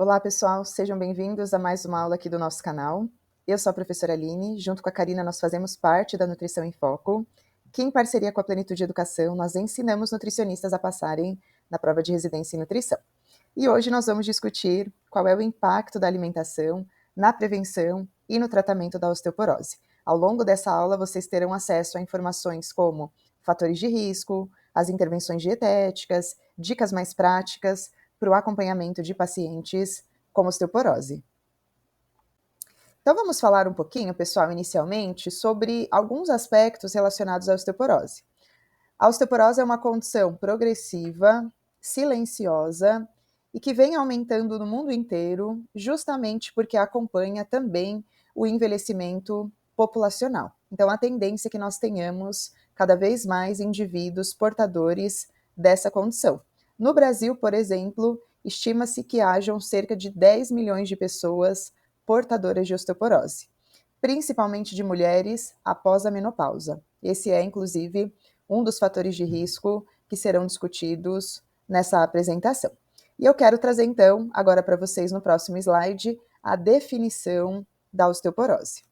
Olá, pessoal, sejam bem-vindos a mais uma aula aqui do nosso canal. Eu sou a professora Aline, junto com a Karina nós fazemos parte da Nutrição em Foco, que em parceria com a Plenitude Educação nós ensinamos nutricionistas a passarem na prova de residência em nutrição. E hoje nós vamos discutir qual é o impacto da alimentação na prevenção e no tratamento da osteoporose. Ao longo dessa aula vocês terão acesso a informações como fatores de risco, as intervenções dietéticas, dicas mais práticas para o acompanhamento de pacientes com osteoporose. Então vamos falar um pouquinho, pessoal, inicialmente, sobre alguns aspectos relacionados à osteoporose. A osteoporose é uma condição progressiva, silenciosa e que vem aumentando no mundo inteiro, justamente porque acompanha também o envelhecimento populacional. Então, a tendência é que nós tenhamos cada vez mais indivíduos portadores dessa condição. No Brasil, por exemplo, estima-se que hajam cerca de 10 milhões de pessoas portadoras de osteoporose, principalmente de mulheres após a menopausa. Esse é, inclusive, um dos fatores de risco que serão discutidos nessa apresentação. E eu quero trazer, então, agora para vocês no próximo slide, a definição da osteoporose.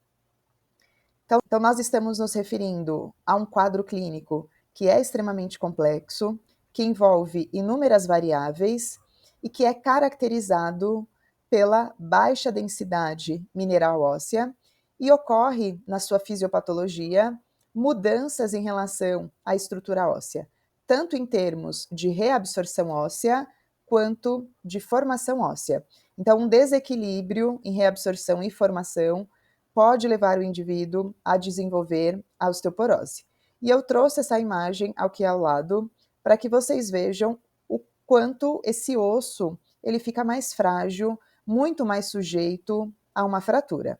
Então, nós estamos nos referindo a um quadro clínico que é extremamente complexo, que envolve inúmeras variáveis e que é caracterizado pela baixa densidade mineral óssea e ocorre na sua fisiopatologia mudanças em relação à estrutura óssea, tanto em termos de reabsorção óssea quanto de formação óssea. Então, um desequilíbrio em reabsorção e formação pode levar o indivíduo a desenvolver a osteoporose. E eu trouxe essa imagem aqui ao lado para que vocês vejam o quanto esse osso ele fica mais frágil, muito mais sujeito a uma fratura.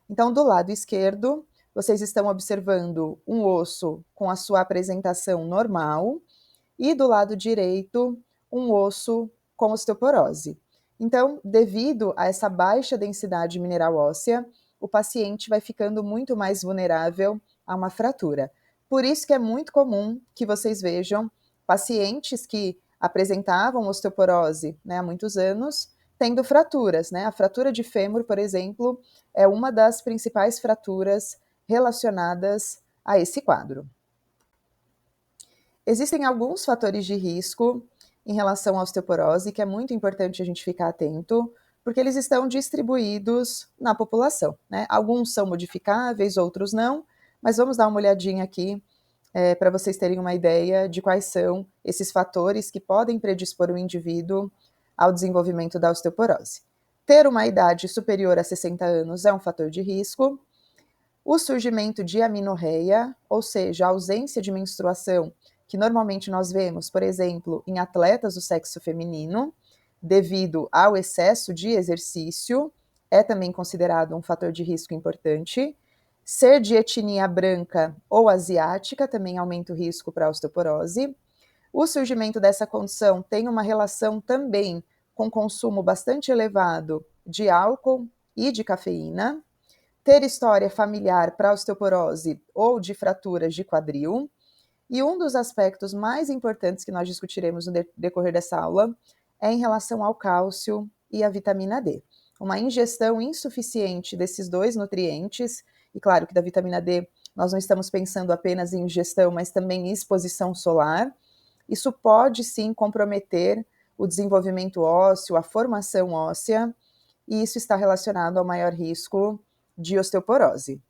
Então, do lado esquerdo, vocês estão observando um osso com a sua apresentação normal e do lado direito, um osso com osteoporose. Então, devido a essa baixa densidade mineral óssea, o paciente vai ficando muito mais vulnerável a uma fratura. Por isso que é muito comum que vocês vejam pacientes que apresentavam osteoporose, há muitos anos, tendo fraturas, A fratura de fêmur, por exemplo, é uma das principais fraturas relacionadas a esse quadro. Existem alguns fatores de risco em relação à osteoporose que é muito importante a gente ficar atento, porque eles estão distribuídos na população, Alguns são modificáveis, outros não, mas vamos dar uma olhadinha aqui para vocês terem uma ideia de quais são esses fatores que podem predispor o indivíduo ao desenvolvimento da osteoporose. Ter uma idade superior a 60 anos é um fator de risco. O surgimento de amenorreia, ou seja, a ausência de menstruação, que normalmente nós vemos, por exemplo, em atletas do sexo feminino, devido ao excesso de exercício, é também considerado um fator de risco importante. Ser de etnia branca ou asiática também aumenta o risco para a osteoporose. O surgimento dessa condição tem uma relação também com consumo bastante elevado de álcool e de cafeína. Ter história familiar para osteoporose ou de fraturas de quadril. E um dos aspectos mais importantes que nós discutiremos no decorrer dessa aula é em relação ao cálcio e à vitamina D. Uma ingestão insuficiente desses dois nutrientes, e claro que da vitamina D nós não estamos pensando apenas em ingestão, mas também em exposição solar, isso pode sim comprometer o desenvolvimento ósseo, a formação óssea, e isso está relacionado ao maior risco de osteoporose.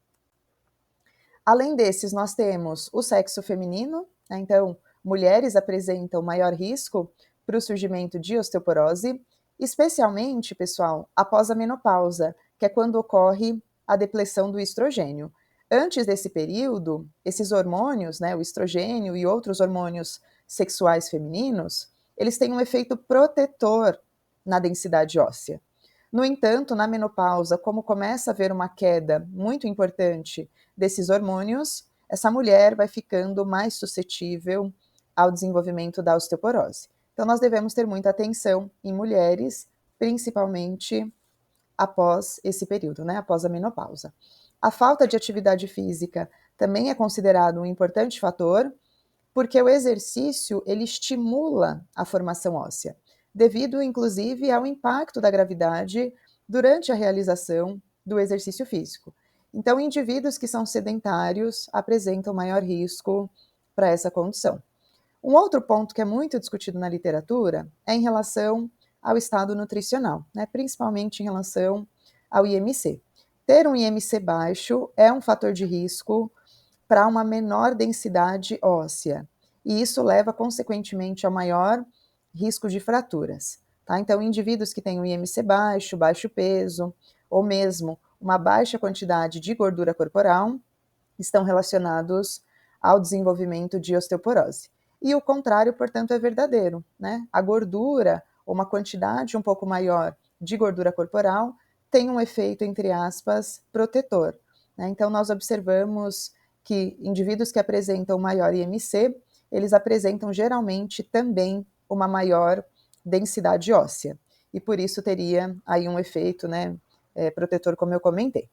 Além desses, nós temos o sexo feminino, então, mulheres apresentam maior risco para o surgimento de osteoporose, especialmente, pessoal, após a menopausa, que é quando ocorre a depleção do estrogênio. Antes desse período, esses hormônios, o estrogênio e outros hormônios sexuais femininos, eles têm um efeito protetor na densidade óssea. No entanto, na menopausa, como começa a haver uma queda muito importante desses hormônios, essa mulher vai ficando mais suscetível ao desenvolvimento da osteoporose. Então, nós devemos ter muita atenção em mulheres, principalmente após esse período, após a menopausa. A falta de atividade física também é considerado um importante fator, porque o exercício, ele estimula a formação óssea. devido inclusive ao impacto da gravidade durante a realização do exercício físico. Então, indivíduos que são sedentários apresentam maior risco para essa condição. Um outro ponto que é muito discutido na literatura é em relação ao estado nutricional, né, principalmente em relação ao IMC. Ter um IMC baixo é um fator de risco para uma menor densidade óssea, e isso leva, consequentemente, a maior risco de fraturas. Tá? Então, indivíduos que têm um IMC baixo, baixo peso, ou mesmo uma baixa quantidade de gordura corporal, estão relacionados ao desenvolvimento de osteoporose. E o contrário, portanto, é verdadeiro, né? A gordura, ou uma quantidade um pouco maior de gordura corporal, tem um efeito, entre aspas, protetor, né? Então, nós observamos que indivíduos que apresentam maior IMC, eles apresentam geralmente também uma maior densidade óssea, e por isso teria aí um efeito, né, protetor, como eu comentei.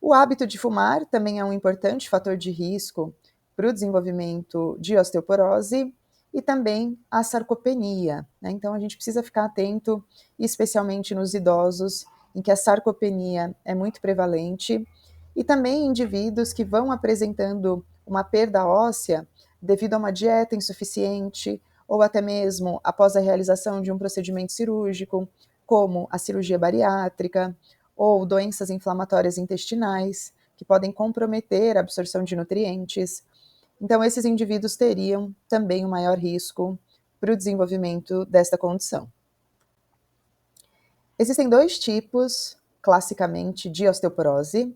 O hábito de fumar também é um importante fator de risco para o desenvolvimento de osteoporose e também a sarcopenia, né? Então a gente precisa ficar atento, especialmente nos idosos, em que a sarcopenia é muito prevalente, e também indivíduos que vão apresentando uma perda óssea devido a uma dieta insuficiente ou até mesmo após a realização de um procedimento cirúrgico, como a cirurgia bariátrica, ou doenças inflamatórias intestinais, que podem comprometer a absorção de nutrientes. Então, esses indivíduos teriam também um maior risco para o desenvolvimento desta condição. Existem dois tipos, classicamente, de osteoporose.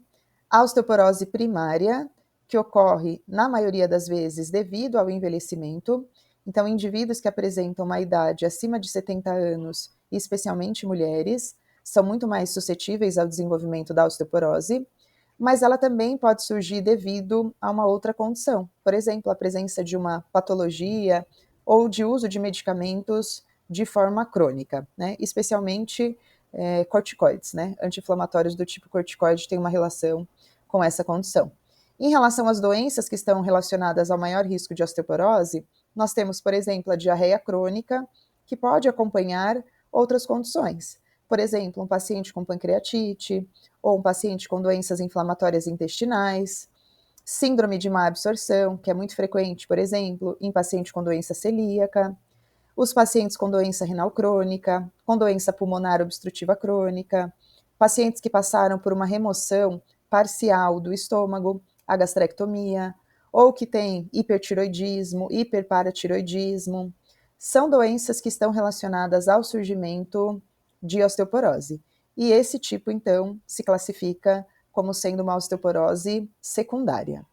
A osteoporose primária, que ocorre, na maioria das vezes, devido ao envelhecimento. Então, indivíduos que apresentam uma idade acima de 70 anos, e especialmente mulheres, são muito mais suscetíveis ao desenvolvimento da osteoporose, mas ela também pode surgir devido a uma outra condição, por exemplo, a presença de uma patologia ou de uso de medicamentos de forma crônica, né? Especialmente corticoides, né? Anti-inflamatórios do tipo corticoide têm uma relação com essa condição. Em relação às doenças que estão relacionadas ao maior risco de osteoporose, nós temos, por exemplo, a diarreia crônica, que pode acompanhar outras condições. Por exemplo, um paciente com pancreatite, ou um paciente com doenças inflamatórias intestinais, síndrome de má absorção, que é muito frequente, por exemplo, em paciente com doença celíaca, os pacientes com doença renal crônica, com doença pulmonar obstrutiva crônica, pacientes que passaram por uma remoção parcial do estômago, a gastrectomia, ou que têm hipertiroidismo, hiperparatiroidismo, são doenças que estão relacionadas ao surgimento de osteoporose. E esse tipo, então, se classifica como sendo uma osteoporose secundária.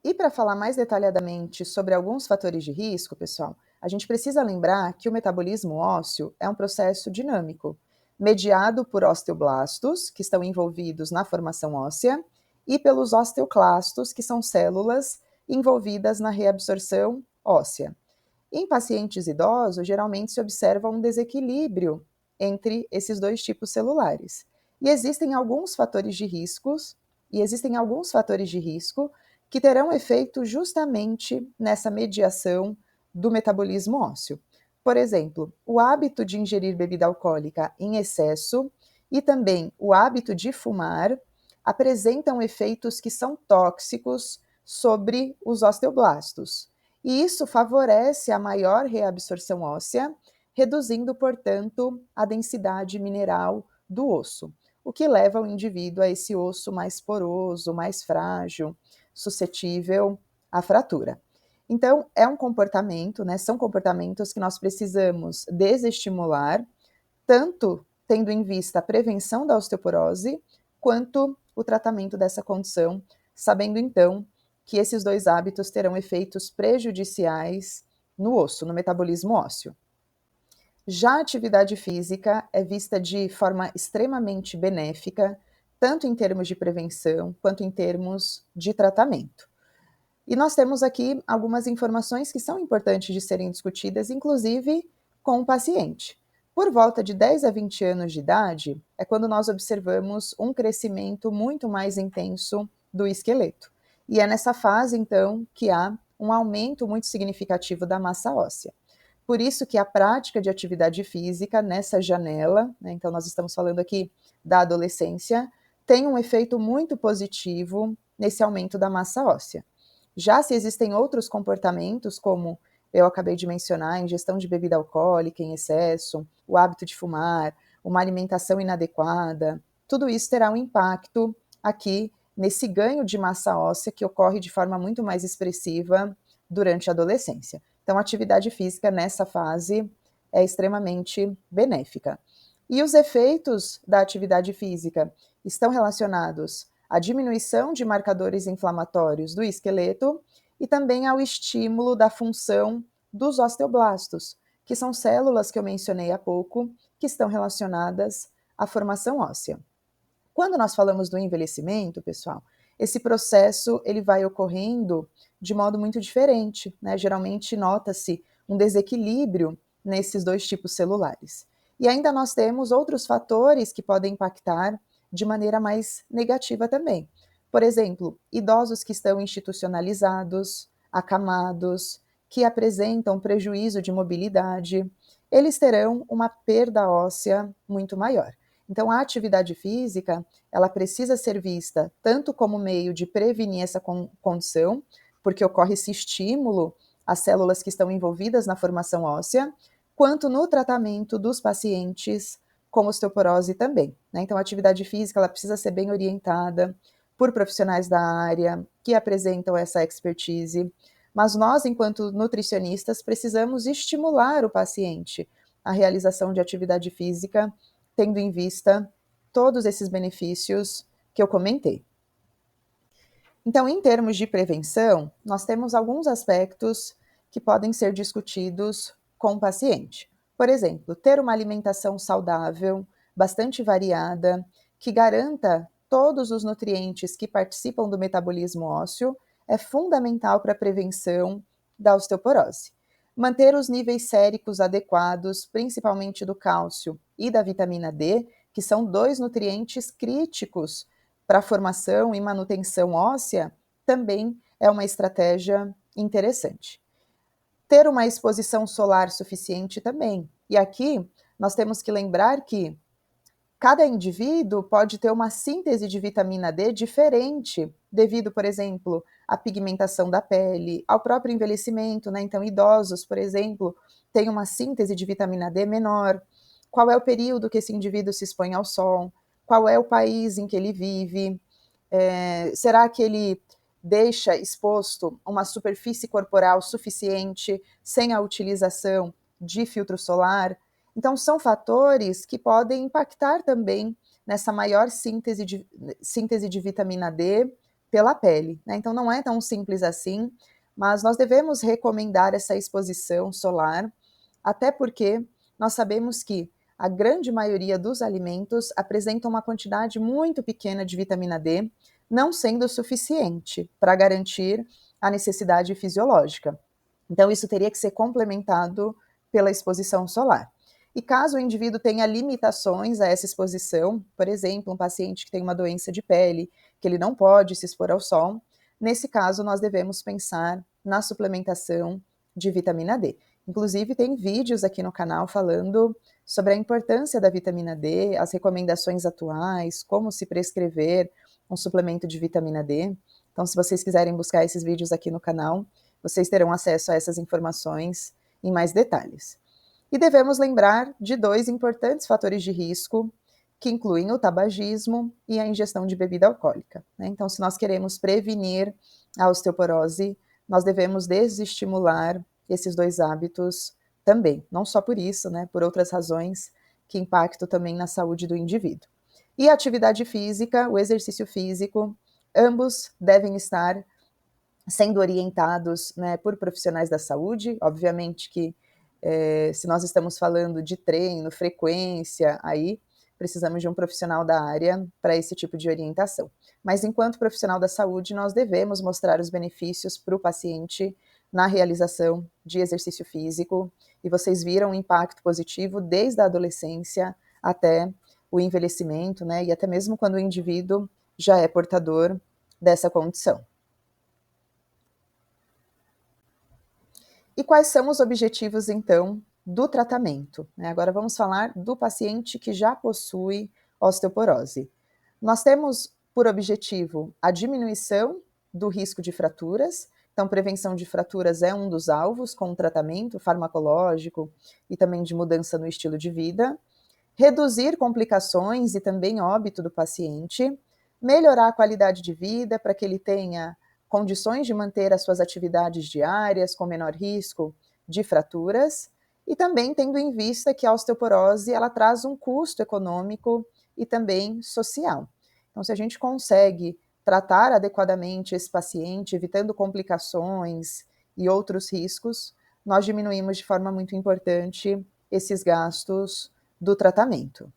E para falar mais detalhadamente sobre alguns fatores de risco, pessoal, a gente precisa lembrar que o metabolismo ósseo é um processo dinâmico, mediado por osteoblastos, que estão envolvidos na formação óssea, e pelos osteoclastos, que são células envolvidas na reabsorção óssea. Em pacientes idosos, geralmente se observa um desequilíbrio entre esses dois tipos celulares. E existem alguns fatores de riscos, que terão efeito justamente nessa mediação do metabolismo ósseo. Por exemplo, o hábito de ingerir bebida alcoólica em excesso e também o hábito de fumar apresentam efeitos que são tóxicos sobre os osteoblastos. E isso favorece a maior reabsorção óssea, reduzindo, portanto, a densidade mineral do osso, o que leva o indivíduo a esse osso mais poroso, mais frágil, suscetível à fratura. Então, é um comportamento, né? São comportamentos que nós precisamos desestimular, tanto tendo em vista a prevenção da osteoporose, quanto o tratamento dessa condição, sabendo então que esses dois hábitos terão efeitos prejudiciais no osso, no metabolismo ósseo. Já a atividade física é vista de forma extremamente benéfica, tanto em termos de prevenção quanto em termos de tratamento. E nós temos aqui algumas informações que são importantes de serem discutidas, inclusive com o paciente. Por volta de 10 a 20 anos de idade, é quando nós observamos um crescimento muito mais intenso do esqueleto. E é nessa fase, então, que há um aumento muito significativo da massa óssea. Por isso que a prática de atividade física nessa janela, né, então nós estamos falando aqui da adolescência, tem um efeito muito positivo nesse aumento da massa óssea. Já se existem outros comportamentos, como eu acabei de mencionar, a ingestão de bebida alcoólica em excesso, o hábito de fumar, uma alimentação inadequada, tudo isso terá um impacto aqui nesse ganho de massa óssea que ocorre de forma muito mais expressiva durante a adolescência. Então, a atividade física nessa fase é extremamente benéfica. E os efeitos da atividade física estão relacionados à diminuição de marcadores inflamatórios do esqueleto e também ao estímulo da função dos osteoblastos, que são células que eu mencionei há pouco, que estão relacionadas à formação óssea. Quando nós falamos do envelhecimento, pessoal, esse processo ele vai ocorrendo de modo muito diferente, né? Geralmente nota-se um desequilíbrio nesses dois tipos celulares. E ainda nós temos outros fatores que podem impactar de maneira mais negativa também. Por exemplo, idosos que estão institucionalizados, acamados, que apresentam prejuízo de mobilidade, eles terão uma perda óssea muito maior. Então, a atividade física, ela precisa ser vista tanto como meio de prevenir essa condição, porque ocorre esse estímulo às células que estão envolvidas na formação óssea, quanto no tratamento dos pacientes com osteoporose também, né? Então, a atividade física, ela precisa ser bem orientada por profissionais da área que apresentam essa expertise, mas nós, enquanto nutricionistas, precisamos estimular o paciente à realização de atividade física, tendo em vista todos esses benefícios que eu comentei. Então, em termos de prevenção, nós temos alguns aspectos que podem ser discutidos com o paciente. Por exemplo, ter uma alimentação saudável, bastante variada, que garanta todos os nutrientes que participam do metabolismo ósseo, é fundamental para a prevenção da osteoporose. Manter os níveis séricos adequados, principalmente do cálcio e da vitamina D, que são dois nutrientes críticos para a formação e manutenção óssea, também é uma estratégia interessante. Ter uma exposição solar suficiente também. E aqui nós temos que lembrar que cada indivíduo pode ter uma síntese de vitamina D diferente, devido, por exemplo, à pigmentação da pele, ao próprio envelhecimento, né? Então, idosos, por exemplo, têm uma síntese de vitamina D menor. Qual é o período que esse indivíduo se expõe ao sol? Qual é o país em que ele vive? Será que ele deixa exposto uma superfície corporal suficiente sem a utilização de filtro solar? Então, são fatores que podem impactar também nessa maior síntese de vitamina D pela pele, né? Então, não é tão simples assim, mas nós devemos recomendar essa exposição solar, até porque nós sabemos que a grande maioria dos alimentos apresentam uma quantidade muito pequena de vitamina D, não sendo suficiente para garantir a necessidade fisiológica. Então, isso teria que ser complementado pela exposição solar. E caso o indivíduo tenha limitações a essa exposição, por exemplo, um paciente que tem uma doença de pele, que ele não pode se expor ao sol, nesse caso nós devemos pensar na suplementação de vitamina D. Inclusive, tem vídeos aqui no canal falando sobre a importância da vitamina D, as recomendações atuais, como se prescrever um suplemento de vitamina D. Então, se vocês quiserem buscar esses vídeos aqui no canal, vocês terão acesso a essas informações em mais detalhes. E devemos lembrar de dois importantes fatores de risco, que incluem o tabagismo e a ingestão de bebida alcoólica, né? Então, se nós queremos prevenir a osteoporose, nós devemos desestimular esses dois hábitos também, não só por isso, né, por outras razões que impactam também na saúde do indivíduo. E a atividade física, o exercício físico, ambos devem estar sendo orientados, né, por profissionais da saúde. Obviamente que se nós estamos falando de treino, frequência, aí precisamos de um profissional da área para esse tipo de orientação. Mas enquanto profissional da saúde, nós devemos mostrar os benefícios para o paciente na realização de exercício físico, e vocês viram o impacto positivo desde a adolescência até o envelhecimento, né, e até mesmo quando o indivíduo já é portador dessa condição. E quais são os objetivos, então, do tratamento? Agora vamos falar do paciente que já possui osteoporose. Nós temos por objetivo a diminuição do risco de fraturas, então prevenção de fraturas é um dos alvos com o tratamento farmacológico e também de mudança no estilo de vida, reduzir complicações e também óbito do paciente, melhorar a qualidade de vida para que ele tenha condições de manter as suas atividades diárias com menor risco de fraturas, e também tendo em vista que a osteoporose ela traz um custo econômico e também social. Então, se a gente consegue tratar adequadamente esse paciente, evitando complicações e outros riscos, nós diminuímos de forma muito importante esses gastos do tratamento.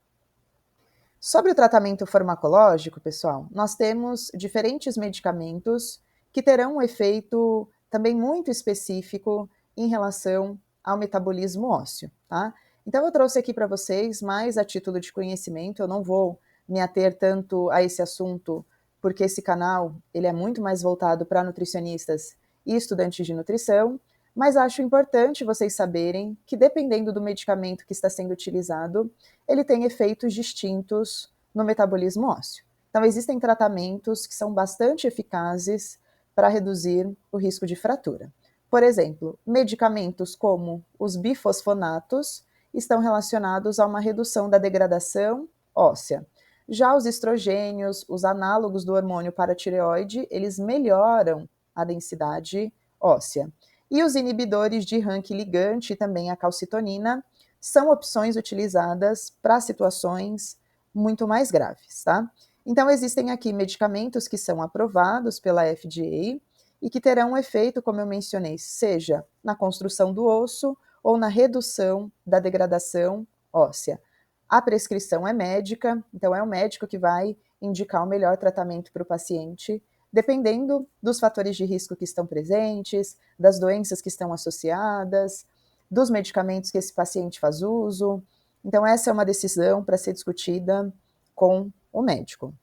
Sobre o tratamento farmacológico, pessoal, nós temos diferentes medicamentos que terão um efeito também muito específico em relação ao metabolismo ósseo, tá? Então eu trouxe aqui para vocês, mais a título de conhecimento, eu não vou me ater tanto a esse assunto, porque esse canal ele é muito mais voltado para nutricionistas e estudantes de nutrição, mas acho importante vocês saberem que dependendo do medicamento que está sendo utilizado, ele tem efeitos distintos no metabolismo ósseo. Então, existem tratamentos que são bastante eficazes para reduzir o risco de fratura. Por exemplo, medicamentos como os bifosfonatos estão relacionados a uma redução da degradação óssea. Já os estrogênios, os análogos do hormônio paratireoide, eles melhoram a densidade óssea. E os inibidores de rank ligante e também a calcitonina são opções utilizadas para situações muito mais graves, tá? Então, existem aqui medicamentos que são aprovados pela FDA e que terão um efeito, como eu mencionei, seja na construção do osso ou na redução da degradação óssea. A prescrição é médica, então é o médico que vai indicar o melhor tratamento para o paciente, dependendo dos fatores de risco que estão presentes, das doenças que estão associadas, dos medicamentos que esse paciente faz uso. Então, essa é uma decisão para ser discutida com o médico.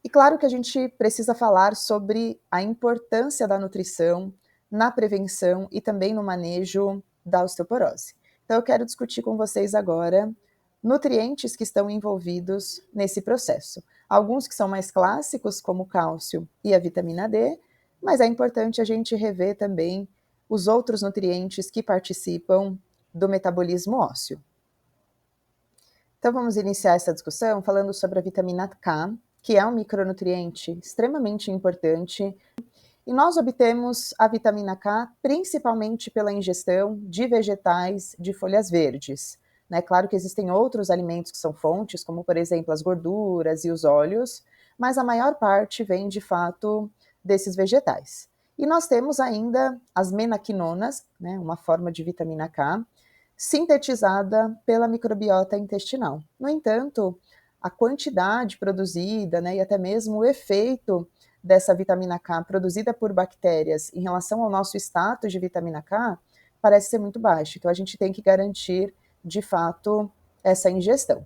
E claro que a gente precisa falar sobre a importância da nutrição na prevenção e também no manejo da osteoporose. Então, eu quero discutir com vocês agora nutrientes que estão envolvidos nesse processo. Alguns que são mais clássicos, como o cálcio e a vitamina D, mas é importante a gente rever também os outros nutrientes que participam do metabolismo ósseo. Então vamos iniciar essa discussão falando sobre a vitamina K, que é um micronutriente extremamente importante. E nós obtemos a vitamina K principalmente pela ingestão de vegetais de folhas verdes. Claro que existem outros alimentos que são fontes, como por exemplo as gorduras e os óleos, mas a maior parte vem de fato desses vegetais. E nós temos ainda as menaquinonas, uma forma de vitamina K, sintetizada pela microbiota intestinal. No entanto, a quantidade produzida, e até mesmo o efeito dessa vitamina K produzida por bactérias em relação ao nosso status de vitamina K parece ser muito baixo. Então, a gente tem que garantir, de fato, essa ingestão.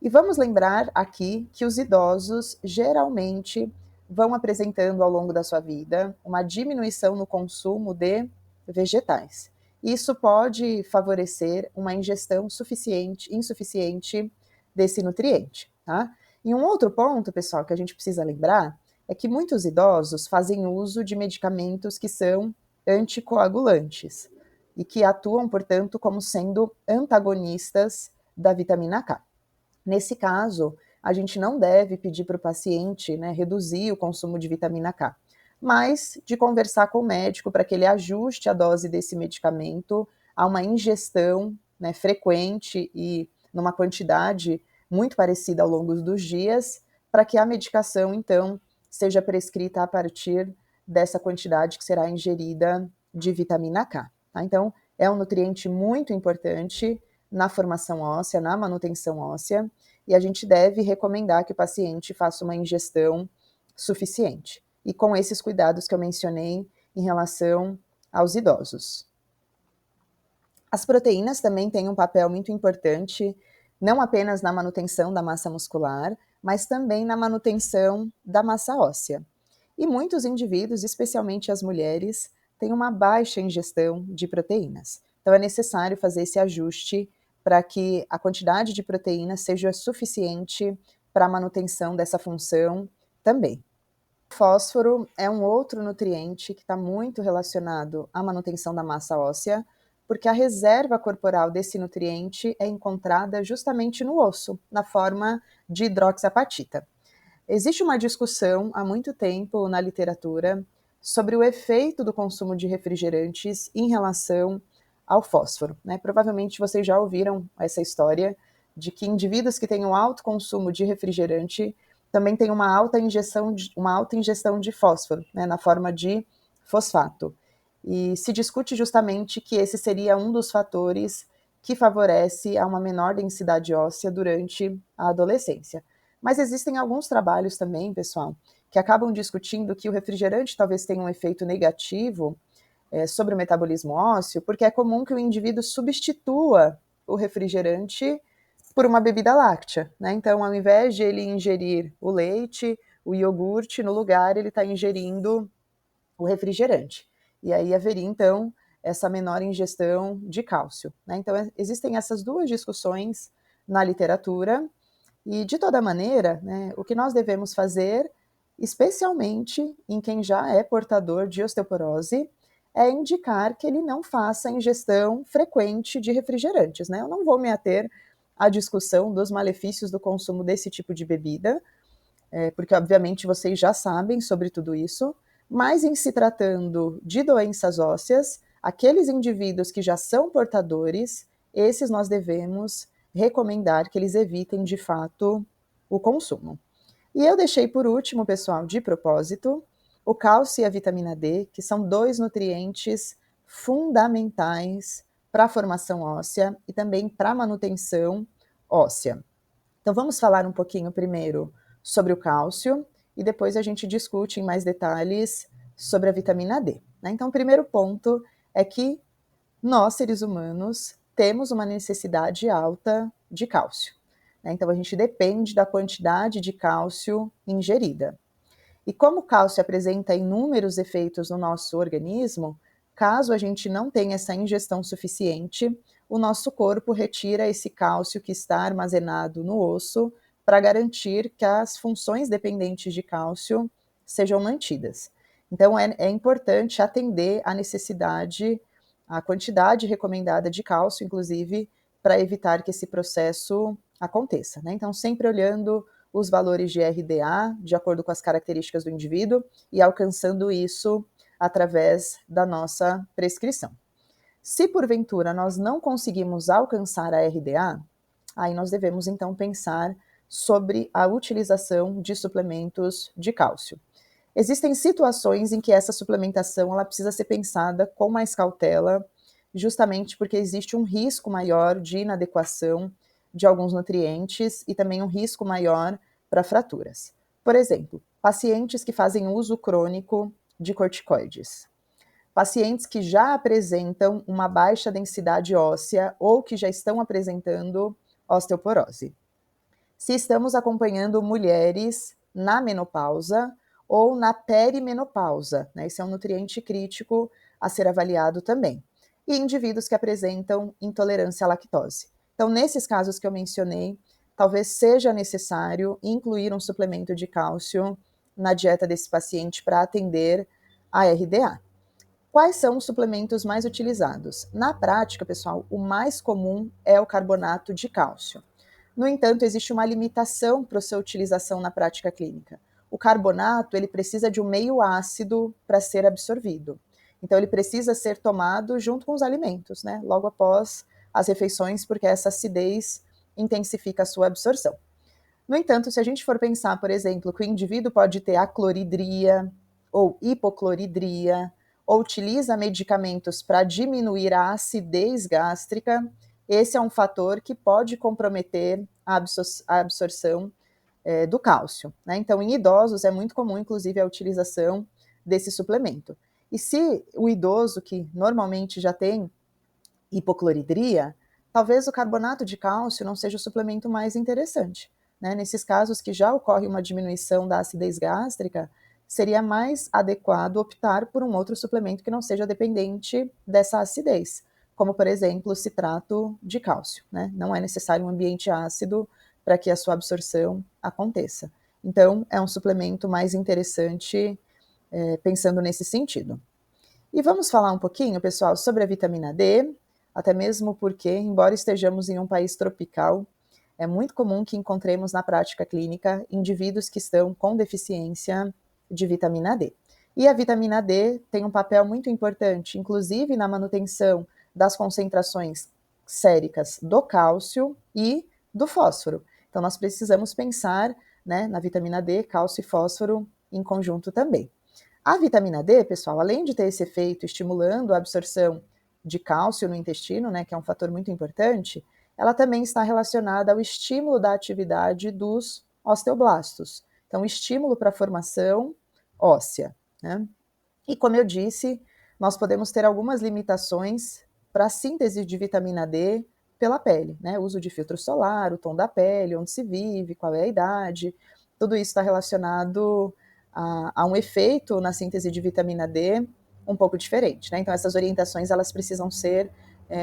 E vamos lembrar aqui que os idosos geralmente vão apresentando ao longo da sua vida uma diminuição no consumo de vegetais. Isso pode favorecer uma ingestão insuficiente desse nutriente, tá? E um outro ponto, pessoal, que a gente precisa lembrar é que muitos idosos fazem uso de medicamentos que são anticoagulantes e que atuam, portanto, como sendo antagonistas da vitamina K. Nesse caso, a gente não deve pedir para o paciente reduzir o consumo de vitamina K, mas de conversar com o médico para que ele ajuste a dose desse medicamento a uma ingestão frequente e numa quantidade muito parecida ao longo dos dias, para que a medicação, então, seja prescrita a partir dessa quantidade que será ingerida de vitamina K. Tá? Então, é um nutriente muito importante na formação óssea, na manutenção óssea, e a gente deve recomendar que o paciente faça uma ingestão suficiente. E com esses cuidados que eu mencionei em relação aos idosos. As proteínas também têm um papel muito importante, não apenas na manutenção da massa muscular, mas também na manutenção da massa óssea. E muitos indivíduos, especialmente as mulheres, tem uma baixa ingestão de proteínas. Então é necessário fazer esse ajuste para que a quantidade de proteína seja suficiente para a manutenção dessa função também. O fósforo é um outro nutriente que está muito relacionado à manutenção da massa óssea, porque a reserva corporal desse nutriente é encontrada justamente no osso, na forma de hidroxiapatita. Existe uma discussão há muito tempo na literatura sobre o efeito do consumo de refrigerantes em relação ao fósforo, né? Provavelmente vocês já ouviram essa história de que indivíduos que têm um alto consumo de refrigerante também têm uma alta ingestão de fósforo, né, na forma de fosfato. E se discute justamente que esse seria um dos fatores que favorece a uma menor densidade óssea durante a adolescência. Mas existem alguns trabalhos também, pessoal, que acabam discutindo que o refrigerante talvez tenha um efeito negativo sobre o metabolismo ósseo, porque é comum que o indivíduo substitua o refrigerante por uma bebida láctea, né? Então, ao invés de ele ingerir o leite, o iogurte, no lugar ele está ingerindo o refrigerante. E aí haveria, então, essa menor ingestão de cálcio, né? Então, existem essas duas discussões na literatura, e, de toda maneira, né, o que nós devemos fazer, especialmente em quem já é portador de osteoporose, é indicar que ele não faça ingestão frequente de refrigerantes, né? Eu não vou me ater à discussão dos malefícios do consumo desse tipo de bebida, porque, obviamente, vocês já sabem sobre tudo isso, mas em se tratando de doenças ósseas, aqueles indivíduos que já são portadores, esses nós devemos recomendar que eles evitem, de fato, o consumo. E eu deixei por último, pessoal, de propósito, o cálcio e a vitamina D, que são dois nutrientes fundamentais para a formação óssea e também para a manutenção óssea. Então vamos falar um pouquinho primeiro sobre o cálcio e depois a gente discute em mais detalhes sobre a vitamina D, né? Então o primeiro ponto é que nós, seres humanos, temos uma necessidade alta de cálcio, né? Então a gente depende da quantidade de cálcio ingerida. E como o cálcio apresenta inúmeros efeitos no nosso organismo, caso a gente não tenha essa ingestão suficiente, o nosso corpo retira esse cálcio que está armazenado no osso para garantir que as funções dependentes de cálcio sejam mantidas. Então é importante atender à necessidade, à quantidade recomendada de cálcio, inclusive, para evitar que esse processo aconteça, né? Então, sempre olhando os valores de RDA, de acordo com as características do indivíduo, e alcançando isso através da nossa prescrição. Se porventura nós não conseguimos alcançar a RDA, aí nós devemos então pensar sobre a utilização de suplementos de cálcio. Existem situações em que essa suplementação ela precisa ser pensada com mais cautela, justamente porque existe um risco maior de inadequação de alguns nutrientes e também um risco maior para fraturas. Por exemplo, pacientes que fazem uso crônico de corticoides, pacientes que já apresentam uma baixa densidade óssea ou que já estão apresentando osteoporose. Se estamos acompanhando mulheres na menopausa ou na perimenopausa, né? Esse é um nutriente crítico a ser avaliado também. E indivíduos que apresentam intolerância à lactose. Então, nesses casos que eu mencionei, talvez seja necessário incluir um suplemento de cálcio na dieta desse paciente para atender a RDA. Quais são os suplementos mais utilizados? Na prática, pessoal, o mais comum é o carbonato de cálcio. No entanto, existe uma limitação para a sua utilização na prática clínica. O carbonato, ele precisa de um meio ácido para ser absorvido. Então, ele precisa ser tomado junto com os alimentos, né? Logo após as refeições, porque essa acidez intensifica a sua absorção. No entanto, se a gente for pensar, por exemplo, que o indivíduo pode ter acloridria ou hipocloridria, ou utiliza medicamentos para diminuir a acidez gástrica, esse é um fator que pode comprometer a absorção do cálcio, né? Então, em idosos é muito comum, inclusive, a utilização desse suplemento. E se o idoso, que normalmente já tem hipocloridria, talvez o carbonato de cálcio não seja o suplemento mais interessante, né? Nesses casos que já ocorre uma diminuição da acidez gástrica, seria mais adequado optar por um outro suplemento que não seja dependente dessa acidez, como, por exemplo, o citrato de cálcio, né? Não é necessário um ambiente ácido para que a sua absorção aconteça. Então, é um suplemento mais interessante pensando nesse sentido. E vamos falar um pouquinho, pessoal, sobre a vitamina D, até mesmo porque, embora estejamos em um país tropical, é muito comum que encontremos na prática clínica indivíduos que estão com deficiência de vitamina D. E a vitamina D tem um papel muito importante, inclusive na manutenção das concentrações séricas do cálcio e do fósforo. Então, nós precisamos pensar, né, na vitamina D, cálcio e fósforo em conjunto também. A vitamina D, pessoal, além de ter esse efeito estimulando a absorção de cálcio no intestino, né, que é um fator muito importante, ela também está relacionada ao estímulo da atividade dos osteoblastos. Então, estímulo para a formação óssea, né? E como eu disse, nós podemos ter algumas limitações para a síntese de vitamina D pela pele, né? O uso de filtro solar, o tom da pele, onde se vive, qual é a idade, tudo isso está relacionado a um efeito na síntese de vitamina D um pouco diferente, né? Então essas orientações elas precisam ser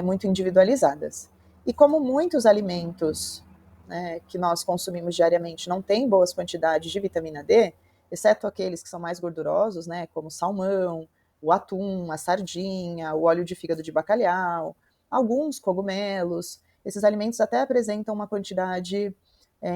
muito individualizadas. E como muitos alimentos, né, que nós consumimos diariamente não têm boas quantidades de vitamina D, exceto aqueles que são mais gordurosos, né, como o salmão, o atum, a sardinha, o óleo de fígado de bacalhau, alguns cogumelos. Esses alimentos até apresentam uma quantidade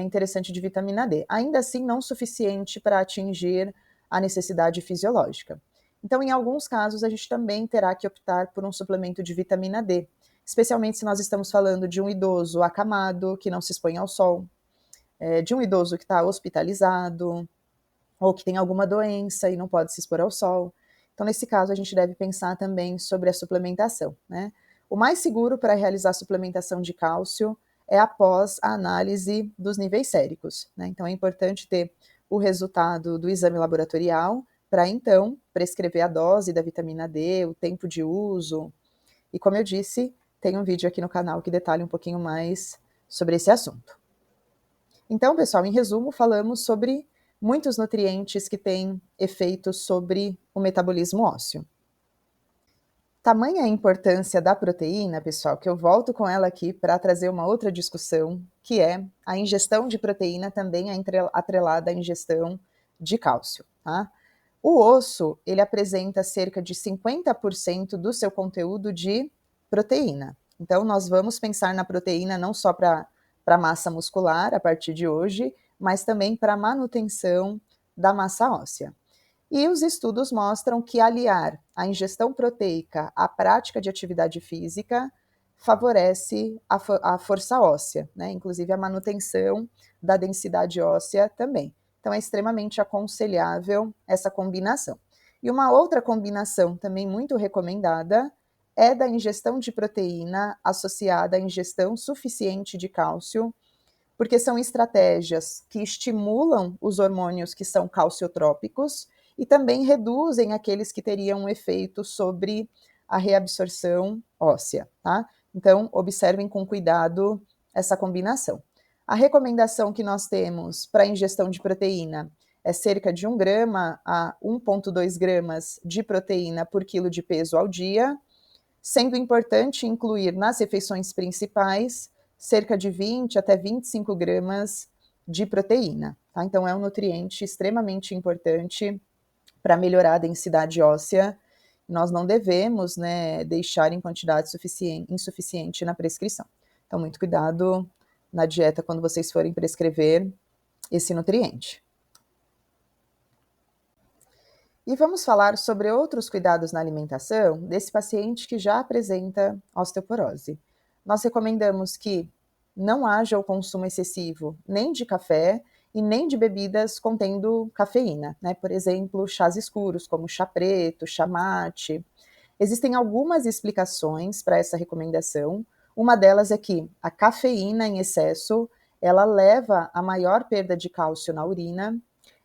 interessante de vitamina D, ainda assim não suficiente para atingir a necessidade fisiológica. Então, em alguns casos, a gente também terá que optar por um suplemento de vitamina D, especialmente se nós estamos falando de um idoso acamado, que não se expõe ao sol, de um idoso que está hospitalizado, ou que tem alguma doença e não pode se expor ao sol. Então, nesse caso, a gente deve pensar também sobre a suplementação, né? O mais seguro para realizar a suplementação de cálcio é após a análise dos níveis séricos, né? Então, é importante ter o resultado do exame laboratorial para, então, prescrever a dose da vitamina D, o tempo de uso. E, como eu disse, tem um vídeo aqui no canal que detalha um pouquinho mais sobre esse assunto. Então, pessoal, em resumo, falamos sobre muitos nutrientes que têm efeitos sobre o metabolismo ósseo. Tamanha a importância da proteína, pessoal, que eu volto com ela aqui para trazer uma outra discussão, que é a ingestão de proteína também é atrelada à ingestão de cálcio, tá? O osso, ele apresenta cerca de 50% do seu conteúdo de proteína. Então, nós vamos pensar na proteína não só para massa muscular a partir de hoje, mas também para a manutenção da massa óssea. E os estudos mostram que aliar a ingestão proteica à prática de atividade física favorece a força óssea, né? Inclusive a manutenção da densidade óssea também. Então é extremamente aconselhável essa combinação. E uma outra combinação também muito recomendada é da ingestão de proteína associada à ingestão suficiente de cálcio, porque são estratégias que estimulam os hormônios que são calciotrópicos e também reduzem aqueles que teriam um efeito sobre a reabsorção óssea, tá? Então, observem com cuidado essa combinação. A recomendação que nós temos para a ingestão de proteína é cerca de 1 grama a 1,2 gramas de proteína por quilo de peso ao dia, sendo importante incluir nas refeições principais cerca de 20 até 25 gramas de proteína, tá? Então, é um nutriente extremamente importante para melhorar a densidade óssea. Nós não devemos, né, deixar em quantidade insuficiente na prescrição. Então, muito cuidado na dieta quando vocês forem prescrever esse nutriente. E vamos falar sobre outros cuidados na alimentação desse paciente que já apresenta osteoporose. Nós recomendamos que não haja o consumo excessivo nem de café e nem de bebidas contendo cafeína, né? Por exemplo, chás escuros, como chá preto, chá mate. Existem algumas explicações para essa recomendação. Uma delas é que a cafeína em excesso, ela leva a maior perda de cálcio na urina,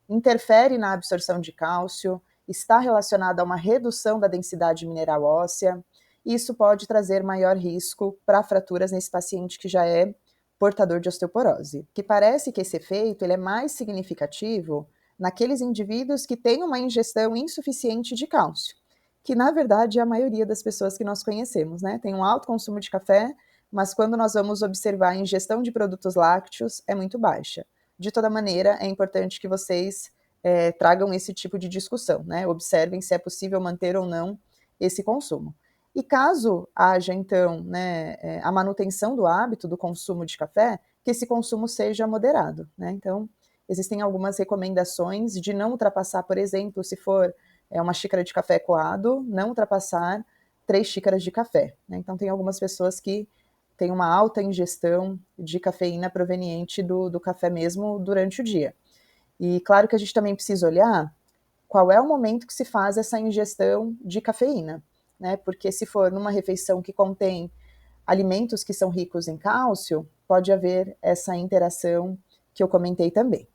interfere na absorção de cálcio, está relacionada a uma redução da densidade mineral óssea, e isso pode trazer maior risco para fraturas nesse paciente que já é portador de osteoporose. Que parece que esse efeito ele é mais significativo naqueles indivíduos que têm uma ingestão insuficiente de cálcio, que na verdade é a maioria das pessoas que nós conhecemos, né? Tem um alto consumo de café, mas quando nós vamos observar a ingestão de produtos lácteos, é muito baixa. De toda maneira, é importante que vocês tragam esse tipo de discussão, né? Observem se é possível manter ou não esse consumo. E caso haja, então, né, a manutenção do hábito do consumo de café, que esse consumo seja moderado, né? Então, existem algumas recomendações de não ultrapassar, por exemplo, se for uma xícara de café coado, não ultrapassar 3 xícaras de café, né? Então, tem algumas pessoas que têm uma alta ingestão de cafeína proveniente do café mesmo durante o dia. E claro que a gente também precisa olhar qual é o momento que se faz essa ingestão de cafeína, né? Porque se for numa refeição que contém alimentos que são ricos em cálcio, pode haver essa interação que eu comentei também.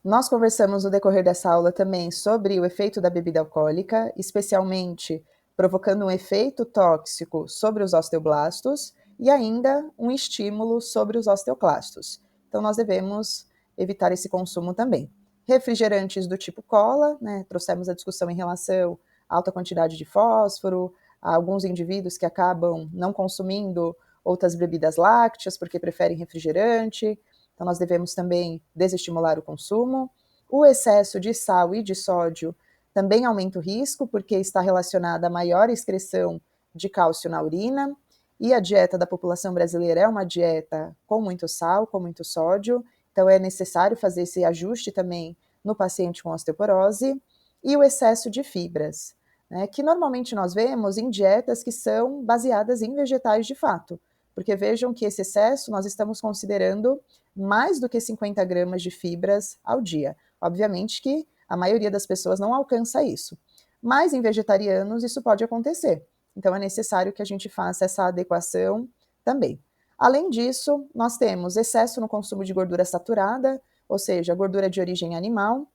Nós conversamos no decorrer dessa aula também sobre o efeito da bebida alcoólica, especialmente provocando um efeito tóxico sobre os osteoblastos e ainda um estímulo sobre os osteoclastos. Então, nós devemos evitar esse consumo também. Refrigerantes do tipo cola, né, trouxemos a discussão em relação à alta quantidade de fósforo, a alguns indivíduos que acabam não consumindo outras bebidas lácteas porque preferem refrigerante. Então, nós devemos também desestimular o consumo. O excesso de sal e de sódio também aumenta o risco, porque está relacionada a maior excreção de cálcio na urina. E a dieta da população brasileira é uma dieta com muito sal, com muito sódio. Então, é necessário fazer esse ajuste também no paciente com osteoporose. E o excesso de fibras, né, que normalmente nós vemos em dietas que são baseadas em vegetais de fato. Porque vejam que esse excesso nós estamos considerando mais do que 50 gramas de fibras ao dia. Obviamente que a maioria das pessoas não alcança isso. Mas em vegetarianos isso pode acontecer. Então é necessário que a gente faça essa adequação também. Além disso, nós temos excesso no consumo de gordura saturada, ou seja, gordura de origem animal.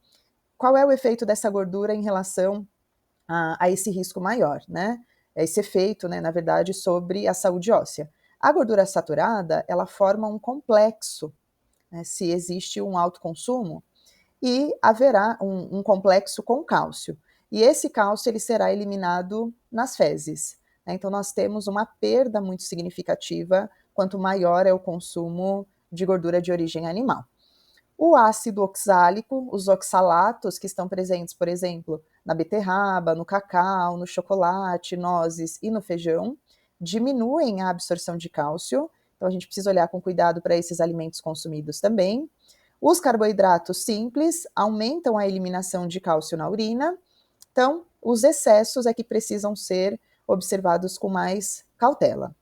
Qual é o efeito dessa gordura em relação a esse risco maior, né? Esse efeito, né, na verdade, sobre a saúde óssea. A gordura saturada, ela forma um complexo, né, se existe um alto consumo, e haverá um complexo com cálcio. E esse cálcio ele será eliminado nas fezes, né? Então, nós temos uma perda muito significativa quanto maior é o consumo de gordura de origem animal. O ácido oxálico, os oxalatos que estão presentes, por exemplo, na beterraba, no cacau, no chocolate, nozes e no feijão, diminuem a absorção de cálcio. Então, a gente precisa olhar com cuidado para esses alimentos consumidos também. Os carboidratos simples aumentam a eliminação de cálcio na urina. Então, os excessos é que precisam ser observados com mais cautela.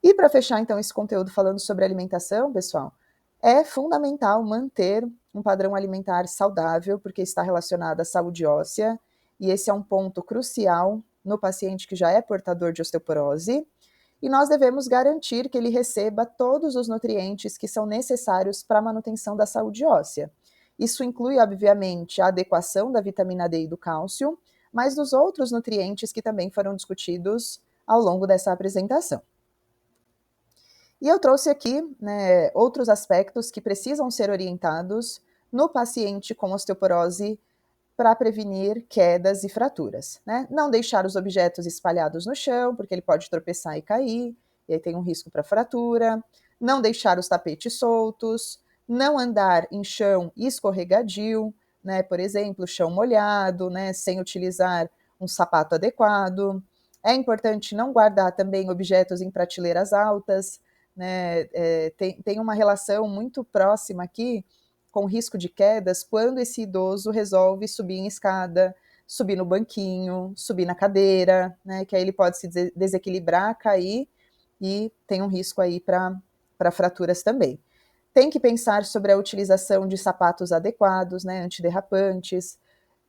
E para fechar, então, esse conteúdo falando sobre alimentação, pessoal, é fundamental manter um padrão alimentar saudável, porque está relacionado à saúde óssea, e esse é um ponto crucial no paciente que já é portador de osteoporose, e nós devemos garantir que ele receba todos os nutrientes que são necessários para a manutenção da saúde óssea. Isso inclui, obviamente, a adequação da vitamina D e do cálcio, mas dos outros nutrientes que também foram discutidos ao longo dessa apresentação. E eu trouxe aqui, né, outros aspectos que precisam ser orientados no paciente com osteoporose para prevenir quedas e fraturas, né? Não deixar os objetos espalhados no chão, porque ele pode tropeçar e cair, e aí tem um risco para fratura. Não deixar os tapetes soltos, não andar em chão escorregadio, né? Por exemplo, chão molhado, né? Sem utilizar um sapato adequado. É importante não guardar também objetos em prateleiras altas, né? Tem uma relação muito próxima aqui com risco de quedas quando esse idoso resolve subir em escada, subir no banquinho, subir na cadeira, né, que aí ele pode se desequilibrar, cair e tem um risco aí para fraturas também. Tem que pensar sobre a utilização de sapatos adequados, né, antiderrapantes,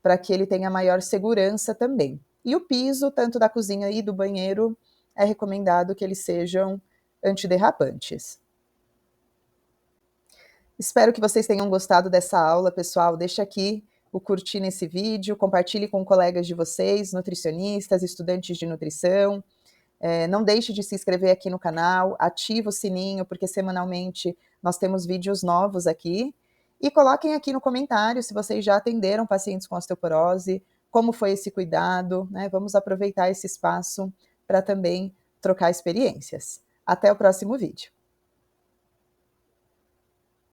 para que ele tenha maior segurança também. E o piso, tanto da cozinha e do banheiro, é recomendado que eles sejam antiderrapantes. Espero que vocês tenham gostado dessa aula, pessoal. Deixa aqui o curtir nesse vídeo, compartilhe com colegas de vocês, nutricionistas, estudantes de nutrição. Não deixe de se inscrever aqui no canal, ativa o sininho, porque semanalmente nós temos vídeos novos aqui. E coloquem aqui no comentário se vocês já atenderam pacientes com osteoporose, como foi esse cuidado, né? Vamos aproveitar esse espaço para também trocar experiências. Até o próximo vídeo.